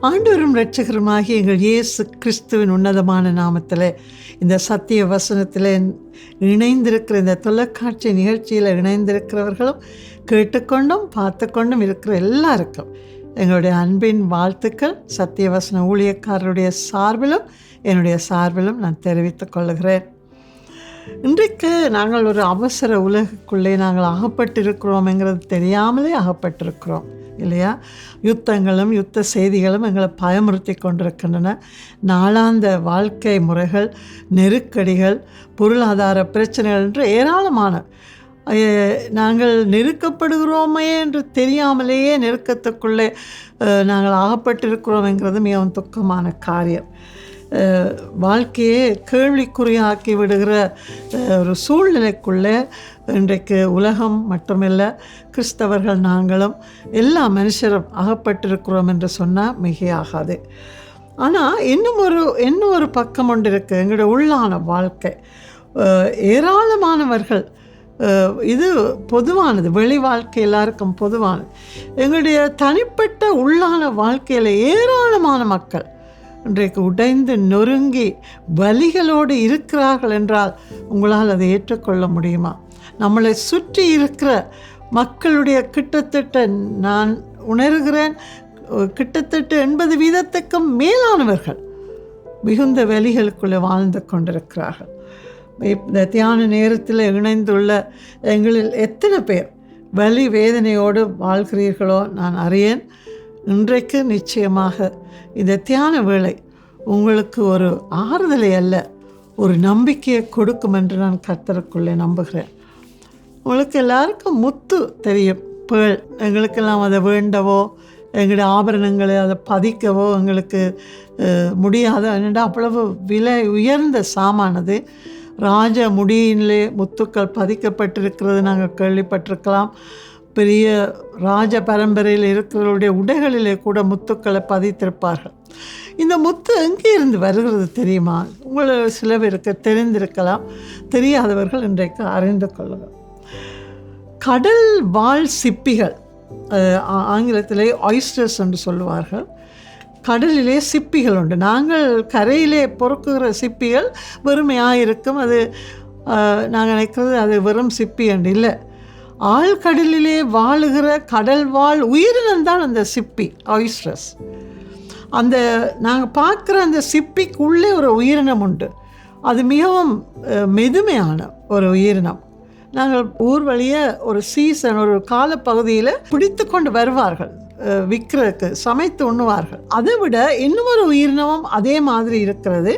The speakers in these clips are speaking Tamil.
ஆண்டவரும் இரட்சகருமாகிய எங்கள் இயேசு கிறிஸ்துவின் உன்னதமான நாமத்தில் இந்த சத்திய வசனத்தில் இணைந்திருக்கிற இந்த தொலைக்காட்சி நிகழ்ச்சியில் இணைந்திருக்கிறவர்களும் கேட்டுக்கொண்டும் பார்த்து கொண்டும் இருக்கிற எல்லாருக்கும் எங்களுடைய அன்பின் வாழ்த்துக்கள் சத்திய வசன ஊழியக்காரருடைய சார்பிலும் என்னுடைய சார்பிலும் நான் தெரிவித்துக் கொள்கிறேன். இன்றைக்கு நாங்கள் ஒரு அவசர உலகுக்குள்ளே நாங்கள் அகப்பட்டிருக்கிறோம்ங்கிறது தெரியாமலே அகப்பட்டிருக்கிறோம் இல்லையா? யுத்தங்களும் யுத்த செய்திகளும் எங்களை பயமுறுத்தி கொண்டிருக்கின்றன. நாளாந்த வாழ்க்கை முறைகள், நெருக்கடிகள், பொருளாதார பிரச்சனைகள் என்று ஏராளமான நாங்கள் நெருக்கப்படுகிறோமே என்று தெரியாமலேயே நெருக்கத்துக்குள்ளே நாங்கள் அகப்பட்டிருக்கிறோம்ங்கிறது மிகவும் துக்கமான காரியம். வாழ்க்கையே கேள்விக்குறியாக்கி விடுகிற ஒரு சூழ்நிலைக்குள்ளே இன்றைக்கு உலகம் மட்டுமில்லை, கிறிஸ்தவர்கள் நாங்களும் எல்லா மனுஷரும் அகப்பட்டிருக்கிறோம் என்று சொன்னால் மிகையாகாது. ஆனால் இன்னும் ஒரு பக்கம் ஒன்று இருக்குது. எங்களுடைய உள்ளான வாழ்க்கை ஏராளமானவர்கள், இது பொதுவானது, வெளி வாழ்க்கை எல்லாருக்கும் பொதுவானது. எங்களுடைய தனிப்பட்ட உள்ளான வாழ்க்கையில் ஏராளமான மக்கள் இன்றைக்கு உடைந்து நொறுங்கி வலிகளோடு இருக்கிறார்கள் என்றால் உங்களால் அதை ஏற்றுக்கொள்ள முடியுமா? நம்மளை சுற்றி இருக்கிற மக்களுடைய கிட்டத்தட்ட நான் உணர்கிறேன் கிட்டத்தட்ட 80% மேலானவர்கள் மிகுந்த வலிகளுக்குள்ளே வாழ்ந்து கொண்டிருக்கிறார்கள். இந்த தியான நேரத்தில் இணைந்துள்ள எங்களில் எத்தனை பேர் வலி வேதனையோடு வாழ்கிறீர்களோ நான் அறியேன். இன்றைக்கு நிச்சயமாக இந்த தியான வேளை உங்களுக்கு ஒரு ஆறுதலை அல்ல, ஒரு நம்பிக்கையை கொடுக்கும் என்று நான் கர்த்தருக்குள்ளே நம்புகிறேன். உங்களுக்கு எல்லாருக்கும் முத்து தெரியும், பேள். எங்களுக்கெல்லாம் அதை வேண்டவோ எங்களுடைய ஆபரணங்களை அதை பதிக்கவோ எங்களுக்கு முடியாத, என்னென்னா அவ்வளவு விலை உயர்ந்த சாமானது. ராஜ முடியிலே முத்துக்கள் பதிக்கப்பட்டிருக்கிறது நாங்கள் கேள்விப்பட்டிருக்கலாம். பெரிய ராஜ பரம்பரையில் இருக்கிறவருடைய உடைகளிலே கூட முத்துக்களை பதித்திருப்பார்கள். இந்த முத்து எங்கே இருந்து வருகிறது தெரியுமா? உங்களை சில பேருக்கு தெரிந்திருக்கலாம், தெரியாதவர்கள் இன்றைக்கு அறிந்து கொள்ளுங்கள். கடல் வாழ் சிப்பிகள், ஆங்கிலத்திலே ஆயிஸ்டர்ஸ் என்று சொல்லுவார்கள். கடலிலே சிப்பிகள் உண்டு. நாங்கள் கரையிலே பொறுக்குகிற சிப்பிகள் வெறுமையாக இருக்கும். அது நாங்கள் நினைக்கிறது அது வெறும் சிப்பி என்று இல்லை. ஆழ்கடலிலே வாழுகிற கடல் வாழ் உயிரினம்தான் அந்த சிப்பி, ஆயிஸ்டர்ஸ். அந்த நாங்கள் பார்க்குற அந்த சிப்பிக்குள்ளே ஒரு உயிரினம் உண்டு. அது மிகவும் மெதுமையான ஒரு உயிரினம். நாங்கள் ஊர் வழியே ஒரு சீசன், ஒரு காலப்பகுதியில் பிடித்து கொண்டு வருவார்கள், விற்கிறதுக்கு சமைத்து உண்ணுவார்கள். அதை விட இன்னொரு உயிரினமும் அதே மாதிரி இருக்கிறது.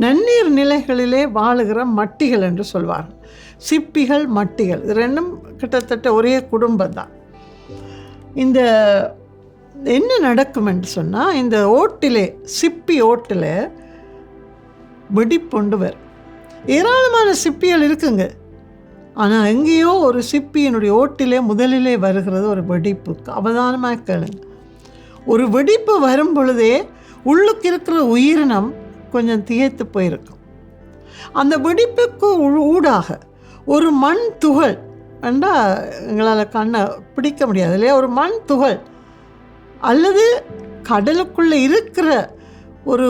நன்னீர் நிலைகளிலே வாழுகிற மட்டிகள் என்று சொல்வார்கள். சிப்பிகள், மட்டிகள், இது ரெண்டும் கிட்டத்தட்ட ஒரே குடும்பம் தான். இந்த என்ன நடக்கும் என்று சொன்னால், இந்த ஓட்டிலே, சிப்பி ஓட்டில் வெடிப்புண்டு வரும். ஏராளமான சிப்பிகள் இருக்குங்க. ஆனால் எங்கேயோ ஒரு சிப்பியினுடைய ஓட்டிலே முதலிலே வருகிறது ஒரு வெடிப்பு. அவதானமாக கேளுங்க. ஒரு வெடிப்பு வரும் பொழுதே உள்ளுக்கு இருக்கிற உயிரினம் கொஞ்சம் திகைத்து போயிருக்கும். அந்த வெடிப்புக்கு ஊடாக ஒரு மண் துகள் என்றால் எங்களால் கண்ணை பிடிக்க முடியாது இல்லையா? ஒரு மண் துகள் அல்லது கடலுக்குள்ளே இருக்கிற ஒரு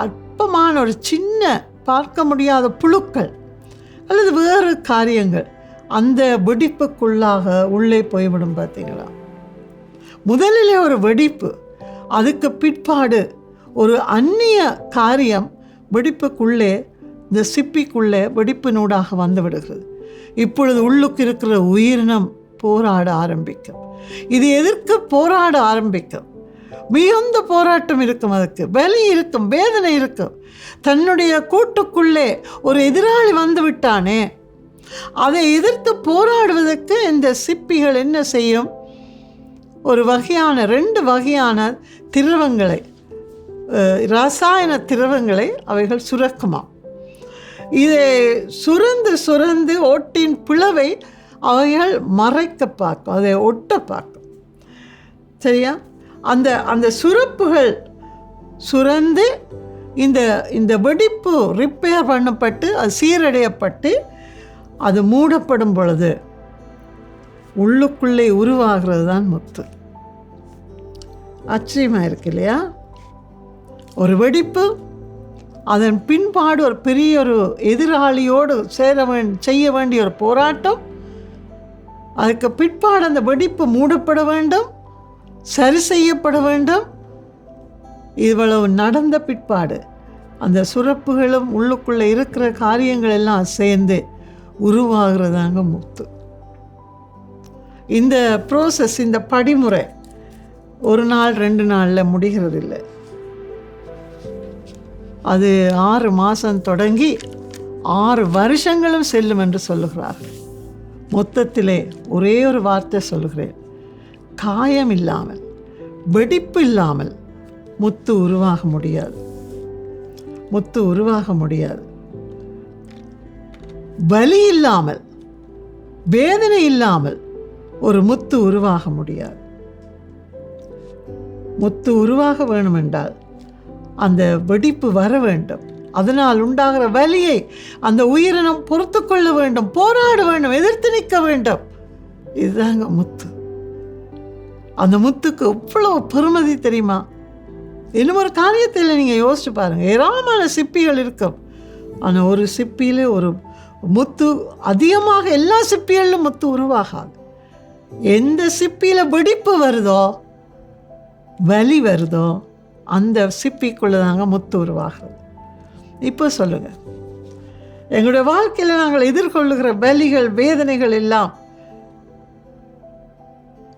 அற்பமான ஒரு சின்ன பார்க்க முடியாத புழுக்கள் அல்லது வேறு காரியங்கள் அந்த வெடிப்புக்குள்ளாக உள்ளே போய்விடும். பார்த்தீங்களா? முதலிலே ஒரு வெடிப்பு, அதுக்கு பிற்பாடு ஒரு அந்நிய காரியம் வெடிப்புக்குள்ளே, இந்த சிப்பிக்குள்ளே வெடிப்பினூடாக வந்து விடுகிறது. இப்பொழுது உள்ளுக்கு இருக்கிற உயிரினம் போராட ஆரம்பிக்கும். இது எதற்கு போராட ஆரம்பிக்கும்? மிகுந்த போராட்டம் இருக்கும், அதுக்கு வலி இருக்கும், வேதனை இருக்கும். தன்னுடைய கூட்டுக்குள்ளே ஒரு எதிராளி வந்து விட்டானே, அதை எதிர்த்து போராடுவதற்கு இந்த சிப்பிகள் என்ன செய்யும்? ஒரு வகையான 2 வகையான திரவங்களை, ரசாயன திரவங்களை அவைகள் சுரக்குமாம். இதை சுரந்து ஓட்டின் பிளவை அவைகள் மறைக்க பார்க்கும், அதை ஒட்ட பார்க்கும். சரியா? அந்த சுரப்புகள் சுரந்து இந்த வெடிப்பு ரிப்பேர் பண்ணப்பட்டு அது சீரடையப்பட்டு அது மூடப்படும் பொழுது உள்ளுக்குள்ளே உருவாகிறது தான் முத்து. ஆச்சரியமாக இருக்கு இல்லையா? ஒரு வெடிப்பு, அதன் பின்பாடு ஒரு பெரிய ஒரு எதிராளியோடு செய்ய வேண்டிய ஒரு போராட்டம், அதுக்கு பிற்பாடு அந்த வெடிப்பு மூடப்பட வேண்டும், சரி செய்யப்பட வேண்டும். இவ்வளவு நடந்த பிற்பாடு அந்த சுரப்புகளும் உள்ளுக்குள்ளே இருக்கிற காரியங்கள் எல்லாம் சேர்ந்து உருவாகிறதாங்க முத்து. இந்த ப்ரோசஸ், இந்த படிமுறை ஒரு நாள் 2 நாளில் முடிகிறது இல்லை. அது 6 மாதம் தொடங்கி 6 வருஷங்களும் செல்லும் என்று சொல்லுகிறார்கள். மொத்தத்திலே ஒரே ஒரு வார்த்தை சொல்லுகிறேன், காயம் இல்லாமல், வெடிப்பு இல்லாமல் முத்து உருவாக முடியாது. முத்து உருவாக முடியாது. வலி இல்லாமல், வேதனை இல்லாமல் ஒரு முத்து உருவாக முடியாது. முத்து உருவாக வேண்டுமென்றால் அந்த வெடிப்பு வர வேண்டும். அதனால் உண்டாகிற வலியை அந்த உயிரினம் பொறுத்து கொள்ள வேண்டும், போராட வேண்டும், எதிர்த்து நிற்க வேண்டும். இதுதாங்க முத்து. அந்த முத்துக்கு எவ்வளவு பெருமதி தெரியுமா? இன்னும் ஒரு காரியத்தில் நீங்கள் யோசிச்சு பாருங்கள். ஏராளமான சிப்பிகள் இருக்கும், ஆனால் ஒரு சிப்பியில் ஒரு முத்து அதிகமாக, எல்லா சிப்பிகளிலும் முத்து உருவாகாது. எந்த சிப்பியில் வெடிப்பு வருதோ, வலி வருதோ, அந்த சிப்பிக்குள்ளே தாங்க முத்து உருவாகுது. இப்போ சொல்லுங்கள், எங்களுடைய வாழ்க்கையில் நாங்கள் எதிர்கொள்ளுகிற வலிகள், வேதனைகள் எல்லாம்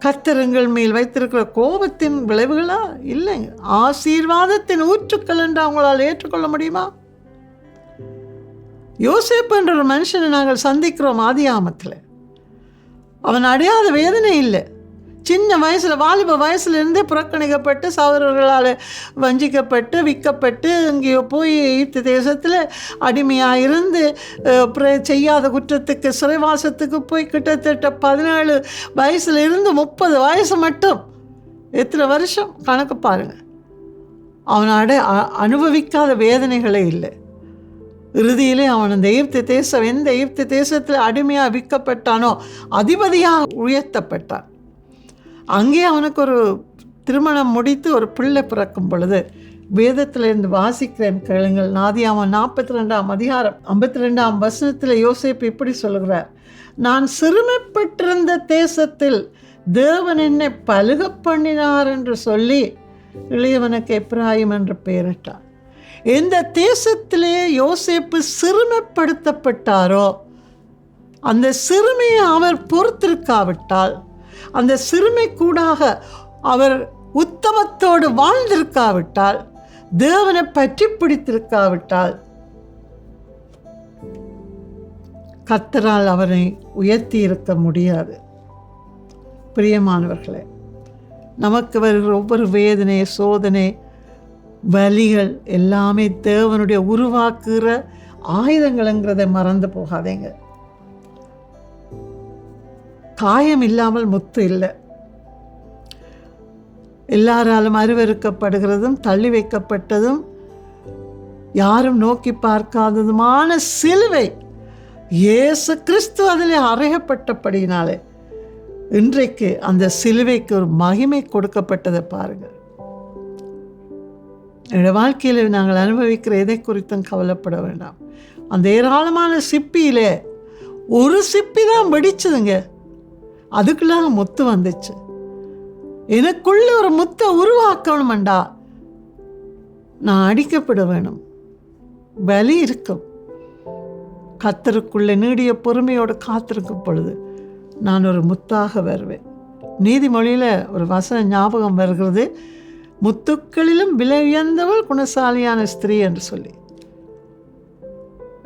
கர்த்தர் மேல் வைத்திருக்கிற கோபத்தின் விளைவுகளா? இல்லைங்க, ஆசீர்வாதத்தின் ஊற்றுக்கள் என்று அவங்களால் ஏற்றுக்கொள்ள முடியுமா? யோசேப்பு என்ற ஒரு மனுஷனை நாங்கள் சந்திக்கிறோம் ஆதியாகமத்தில். அவன் அடையாத வேதனை இல்லை. சின்ன வயசில், வாலிப வயசுலேருந்தே புறக்கணிக்கப்பட்டு, சகோதரர்களால் வஞ்சிக்கப்பட்டு, விற்கப்பட்டு, இங்கேயோ போய் ஈத்து தேசத்தில் அடிமையாக இருந்து, செய்யாத குற்றத்துக்கு சிறைவாசத்துக்கு போய் கிட்டத்தட்ட 17 வயசுல இருந்து 30 வயசு மட்டும், எத்தனை வருஷம் கணக்கு பாருங்கள். அவன் அனுபவிக்காத வேதனைகளே இல்லை. இறுதியிலே அவன் அந்த எந்த எகிப்து தேசத்தில் அடிமையாக விற்கப்பட்டானோ அதிபதியாக உயர்த்தப்பட்டான். அங்கே அவனுக்கு ஒரு திருமணம் முடித்து ஒரு பிள்ளை பிறக்கும் பொழுது, வேதத்தில் இருந்து வாசிக்கிறேன் கேளுங்கள். ஆதியாகமம் 42ஆம் அதிகாரம் 52ஆம் வசனத்தில் யோசேப்பு இப்படி சொல்கிறார், நான் சிறுமைப்பட்டிருந்த தேசத்தில் தேவன் என்னை பலுக பண்ணினார் என்று சொல்லி இளையவனுக்கு எப்ராயிம் என்று பெயரிட்டார். எந்த தேசத்திலே யோசேப்பு சிறுமைப்படுத்தப்பட்டாரோ, அந்த சிறுமையை அவர் பொறுத்திருக்காவிட்டால், அந்த சிறுமை கூடாக அவர் உத்தமத்தோடு வாழ்ந்திருக்காவிட்டால், தேவனை பற்றி பிடித்திருக்காவிட்டால், கர்த்தரால் அவரை உயர்த்தி இருக்க முடியாது. பிரியமானவர்களே, நமக்கு வருகிற ஒவ்வொரு வேதனை, சோதனை, வலிகள் எல்லாமே தேவனுடைய உருவாக்குகிற ஆயுதங்கள்ங்கிறதை மறந்து போகாதீங்க. காயம் இல்லாமல் முத்து இல்லை. எல்லாராலும் அருவருக்கப்படுகிறதும், தள்ளி வைக்கப்பட்டதும், யாரும் நோக்கி பார்க்காததுமான சிலுவை இயேசு கிறிஸ்து அதில் அறையப்பட்டபடியினாலே இன்றைக்கு அந்த சிலுவைக்கு ஒரு மகிமை கொடுக்கப்பட்டதை பாருங்கள். என்னுடைய வாழ்க்கையில் நாங்கள் அனுபவிக்கிற எதை குறித்தும் கவலைப்பட வேண்டாம். அந்த ஏராளமான சிப்பியிலே ஒரு சிப்பி தான் வெடிச்சதுங்க, அதுக்குள்ளாக முத்து வந்துச்சு. எனக்குள்ள ஒரு முத்தை உருவாக்கணுமெண்டா நான் அடிக்கப்பட வேணும், வலி இருக்கும். கர்த்தருக்குள்ளே நீடிய பொறுமையோடு காத்திருக்கும் பொழுது நான் ஒரு முத்தாக வருவேன். நீதிமொழியில் ஒரு வசனம் ஞாபகம் வருகிறது, முத்துக்களிலும் விலை உயர்ந்தவள் குணசாலியான ஸ்திரீ என்று சொல்லி.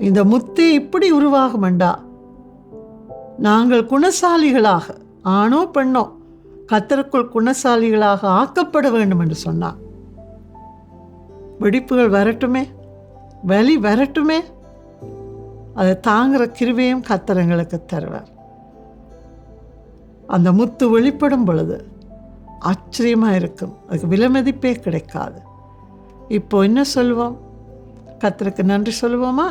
இந்த முத்து இப்படி உருவாகுமெண்டா நாங்கள் குணசாலிகளாக, ஆணோ பெண்ணோ, கர்த்தருக்குள் குணசாலிகளாக ஆக்கப்பட வேண்டும் என்று சொன்னார். வெடிப்புகள் வரட்டுமே, வலி வரட்டுமே, அதை தாங்குகிற கிருபையும் கர்த்தர் எங்களுக்கு தருவார். அந்த முத்து வெளிப்படும் பொழுது ஆச்சரியமாக இருக்கும், அதுக்கு விலை மதிப்பே கிடைக்காது. இப்போ என்ன சொல்லுவோம்? கர்த்தருக்கு நன்றி சொல்லுவோமா?